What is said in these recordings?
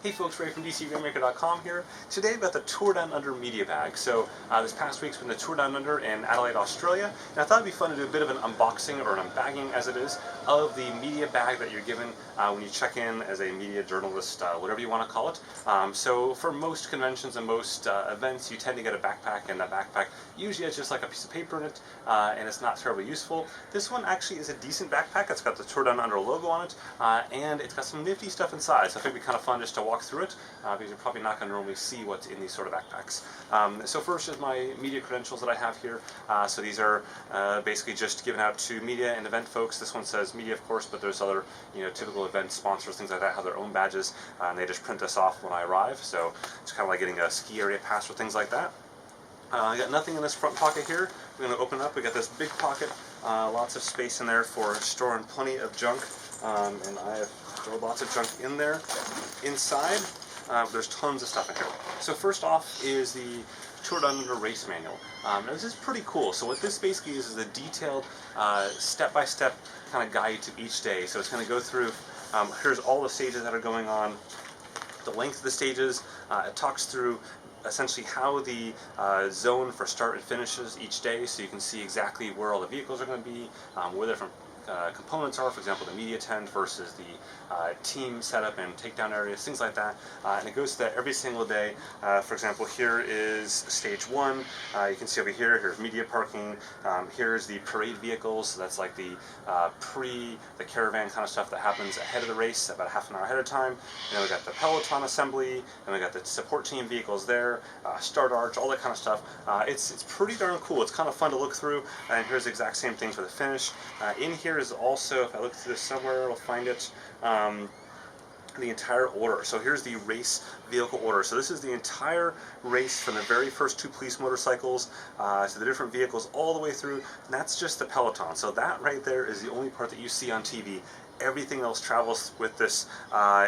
Hey folks, Ray from DCRainmaker.com here. Today I've got the Tour Down Under media bag. So this past week's been the Tour Down Under in Adelaide, Australia, and I thought it'd be fun to do a bit of an unboxing, or an unbagging as it is, of the media bag that you're given when you check in as a media journalist, whatever you want to call it. So for most conventions and most events, you tend to get a backpack, and that backpack usually has just like a piece of paper in it, and it's not terribly useful. This one actually is a decent backpack. It's got the Tour Down Under logo on it, and it's got some nifty stuff inside, so I think it'd be kind of fun just to walk through it, because you're probably not going to normally see what's in these sort of backpacks. So first is my media credentials that I have here. So these are basically just given out to media and event folks. This one says media, of course, but there's other, typical event sponsors, things like that, have their own badges, and they just print this off when I arrive. So it's kind of like getting a ski area pass or things like that. I got nothing in this front pocket here. We're going to open it up. We got this big pocket, lots of space in there for storing plenty of junk, and I have thrown lots of junk in there. Inside, there's tons of stuff in here. So first off is the Tour Down Under race manual. Now this is pretty cool. So what this basically is a detailed, step-by-step kind of guide to each day. So it's going to go through, here's all the stages that are going on, the length of the stages. It talks through essentially how the zone for start and finishes each day, so you can see exactly where all the vehicles are going to be, where the different components are, for example the media tent versus the team setup and takedown areas, things like that, and it goes to that every single day. For example, here is stage 1. You can see over here, here's media parking, here's the parade vehicles, so that's like the the caravan kind of stuff that happens ahead of the race, about a half an hour ahead of time. And then we got the peloton assembly, and we got the support team vehicles there, start arch, all that kind of stuff. It's pretty darn cool. It's kind of fun to look through, and here's the exact same thing for the finish. In here is also, if I look through this somewhere, I'll find it, the entire order. So here's the race vehicle order. So this is the entire race from the very first 2 police motorcycles to the different vehicles all the way through, and that's just the peloton. So that right there is the only part that you see on TV. Everything else travels with this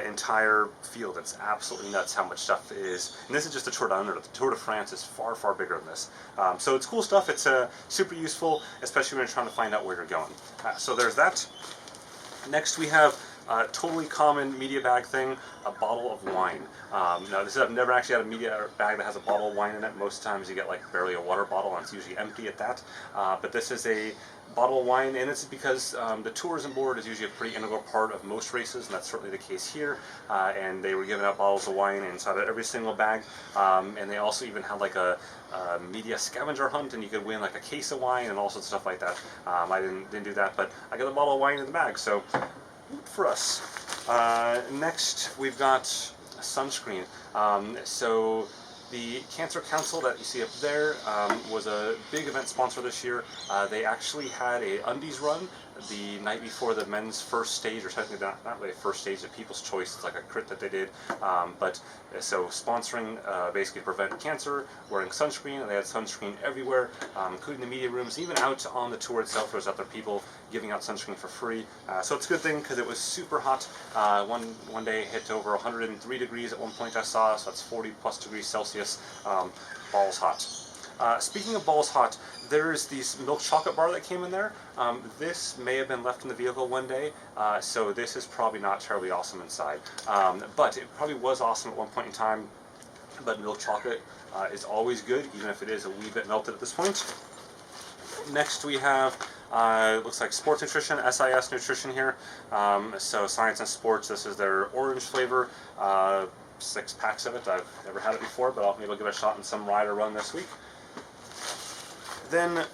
entire field. It's absolutely nuts how much stuff it is. And this is just the Tour Down Under. The Tour de France is far, far bigger than this. So it's cool stuff. It's super useful, especially when you're trying to find out where you're going. So there's that. Next we have a totally common media bag thing, a bottle of wine. Now this is, I've never actually had a media bag that has a bottle of wine in it. Most times you get like barely a water bottle, and it's usually empty at that. But this is a bottle of wine, and it's because the tourism board is usually a pretty integral part of most races, and that's certainly the case here. And they were giving out bottles of wine inside of every single bag, and they also even had like a media scavenger hunt, and you could win like a case of wine and all sorts of stuff like that. I didn't do that, but I got a bottle of wine in the bag, so for us. Next we've got sunscreen. So the Cancer Council that you see up there was a big event sponsor this year. They actually had a undies run the night before the men's first stage, or technically not really a first stage, the People's Choice. It's like a crit that they did. But so sponsoring basically prevent cancer, wearing sunscreen, and they had sunscreen everywhere, including the media rooms, even out on the tour itself. There was other people giving out sunscreen for free. So it's a good thing because it was super hot. One day it hit over 103 degrees at one point I saw, so that's 40 plus degrees Celsius. Balls hot. Speaking of balls hot, there's this milk chocolate bar that came in there. This may have been left in the vehicle one day, so this is probably not terribly awesome inside. But it probably was awesome at one point in time. But milk chocolate is always good, even if it is a wee bit melted at this point. Next we have, it looks like sports nutrition, SIS nutrition here. So Science and Sports, this is their orange flavor. 6 packs of it. I've never had it before, but maybe I'll give it a shot in some ride or run this week. Then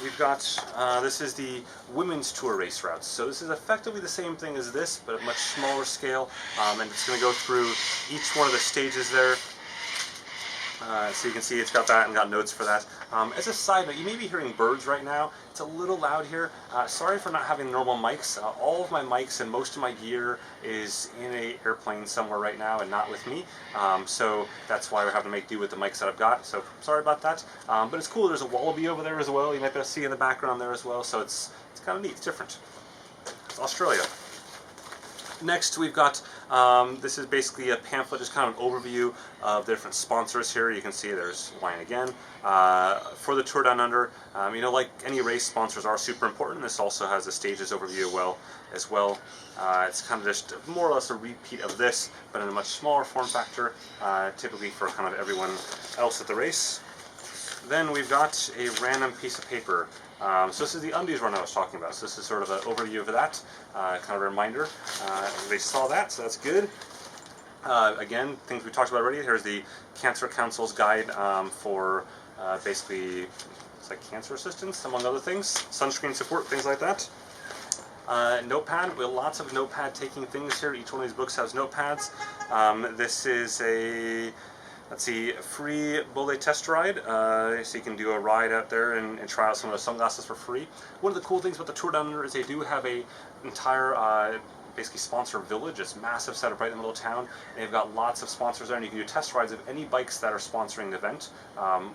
we've got, this is the women's tour race routes. So this is effectively the same thing as this, but at a much smaller scale, and it's going to go through each one of the stages there. So you can see it's got that and got notes for that. As a side note, you may be hearing birds right now. It's a little loud here. Sorry for not having normal mics. All of my mics and most of my gear is in an airplane somewhere right now and not with me. So that's why we're having to make do with the mics that I've got. So sorry about that. But it's cool. There's a wallaby over there as well. You might be able to see in the background there as well. So it's kind of neat. It's different. It's Australia. Next we've got This is basically a pamphlet, just kind of an overview of the different sponsors here. You can see there's Wine Again. For the Tour Down Under, you know, like any race, sponsors are super important. This also has a stages overview as well. It's kind of just more or less a repeat of this, but in a much smaller form factor, typically for kind of everyone else at the race. Then we've got a random piece of paper. So this is the undies run I was talking about. So this is sort of an overview of that, kind of a reminder. They saw that, so that's good. Again, things we talked about already. Here's the Cancer Council's guide for basically, it's like cancer assistance, among other things. Sunscreen support, things like that. Notepad, we have lots of notepad taking things here. Each one of these books has notepads. This is a, let's see, free Bole test ride, so you can do a ride out there and try out some of the sunglasses for free. One of the cool things about the Tour Down Under is they do have a entire basically sponsor village. It's massive setup right in the middle of town. They've got lots of sponsors there, and you can do test rides of any bikes that are sponsoring the event,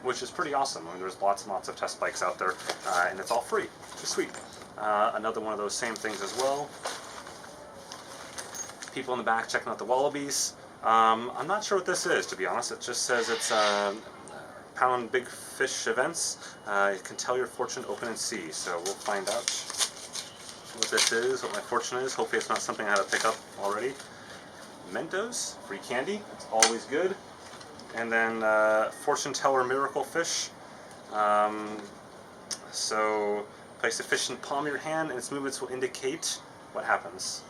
which is pretty awesome. I mean, there's lots and lots of test bikes out there, and it's all free, which is sweet. Another one of those same things as well. People in the back checking out the wallabies. I'm not sure what this is, to be honest. It just says it's Pound Big Fish Events. You can tell your fortune, open and see. So we'll find out what this is, what my fortune is. Hopefully it's not something I had to pick up already. Mentos, free candy. It's always good. And then Fortune Teller Miracle Fish. So place the fish in the palm of your hand, and its movements will indicate what happens.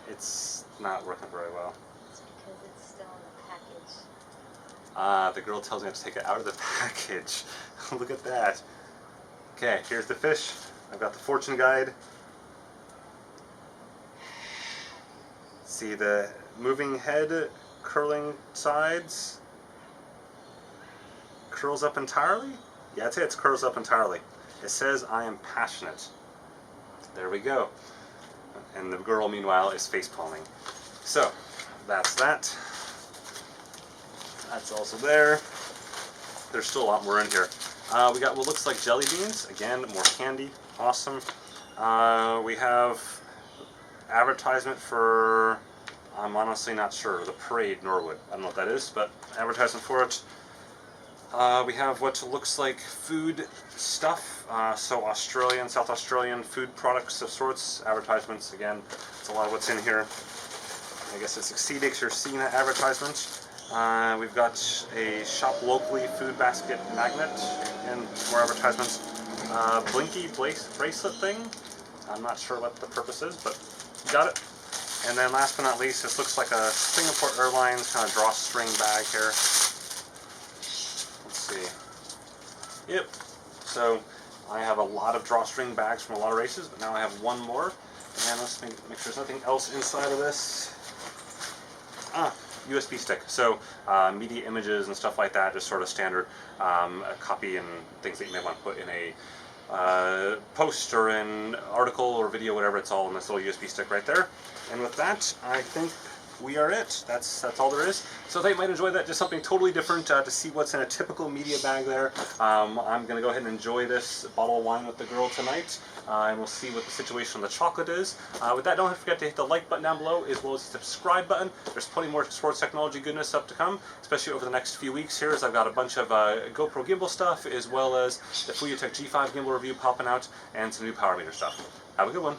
It's not working very well. It's because it's still in the package. The girl tells me I have to take it out of the package. Look at that. Okay, here's the fish. I've got the fortune guide. See the moving head, curling sides. Curls up entirely? Yeah, I'd say it curls up entirely. It says, I am passionate. There we go. And the girl, meanwhile, is face palming. So, that's that. That's also there. There's still a lot more in here. We got what looks like jelly beans. Again, more candy. Awesome. We have advertisement for, I'm honestly not sure, the Parade Norwood. I don't know what that is, but advertisement for it. We have what looks like food stuff, so Australian, South Australian food products of sorts, advertisements. Again, it's a lot of what's in here. I guess it succeeded because you're seeing that advertisement. We've got a shop locally food basket magnet and more advertisements. Blinky bracelet thing. I'm not sure what the purpose is, but got it. And then last but not least, this looks like a Singapore Airlines kind of drawstring bag here. See. Yep. So I have a lot of drawstring bags from a lot of races, but now I have one more. And let's make sure there's nothing else inside of this. USB stick. So media images and stuff like that, just sort of standard copy and things that you may want to put in a post or an article or video, whatever. It's all in this little USB stick right there. And with that, I think we are it. That's all there is. So I thought you might enjoy that. Just something totally different to see what's in a typical media bag there. I'm going to go ahead and enjoy this bottle of wine with the girl tonight. And we'll see what the situation on the chocolate is. With that, don't forget to hit the like button down below as well as the subscribe button. There's plenty more sports technology goodness up to come, especially over the next few weeks here, as I've got a bunch of GoPro gimbal stuff as well as the Fuyutech G5 gimbal review popping out and some new power meter stuff. Have a good one.